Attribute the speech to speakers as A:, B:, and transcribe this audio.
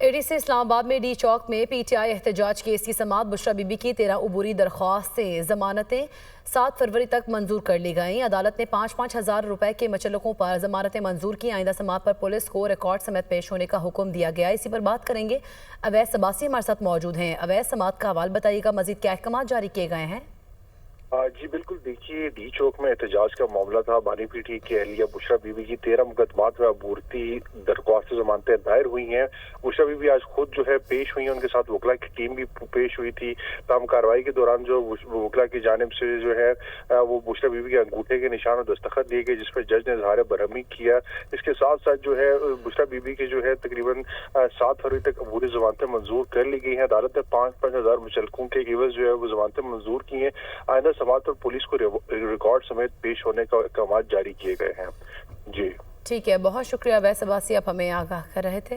A: AD से इस्लामाबाद में D चौक में पीटीआई एहतजाज केस की समाअत। बुशरा बीबी की 13 अबूरी दरख्वास्त से जमानतें 7 फरवरी तक मंजूर कर ली गईं। अदालत ने 5-5 हज़ार रुपए के मुचल्लकों पर जमानतें मंजूर की। आइंदा समाअत पर पुलिस को रिकॉर्ड समेत पेश होने का हुक्म दिया गया। इसी पर बात करेंगे। अवैस अब्बासी हमारे साथ मौजूद हैं। अवैस, समाअत का हवाला बताइएगा, मजीद क्या अहकाम जारी किए गए हैं?
B: जी बिल्कुल, देखिए डी चौक में एहतजाज का मामला था। बानी पीटी की अहलिया बुशरा बीबी की 13 मुकदमात में अबूरती दरख्वास्त जमानतें दायर हुई हैं। बुशरा बीबी आज खुद जो है पेश हुई है, उनके साथ वकला की टीम भी पेश हुई थी। तमाम कार्रवाई के दौरान जो वकला की जानिब से जो है वो बुशरा बीबी के अंगूठे के निशान और दस्तखत दिए गए, जिसपे जज ने इजहार बरहमी किया। इसके साथ साथ जो है बुशरा बीबी के जो है तकरीबन 7 फरवरी तक अबूरी जमानतें मंजूर कर ली गई हैं। अदालत ने 5-5 हज़ार मुचल्लकों के एवज जो है वो जमानतें मंजूर की हैं। आइंदा समाअत पर पुलिस को रिकॉर्ड समेत पेश होने का अहकाम जारी किए गए हैं। जी
A: ठीक है, बहुत शुक्रिया अवैस अब्बासी, आप हमें आगाह कर रहे थे।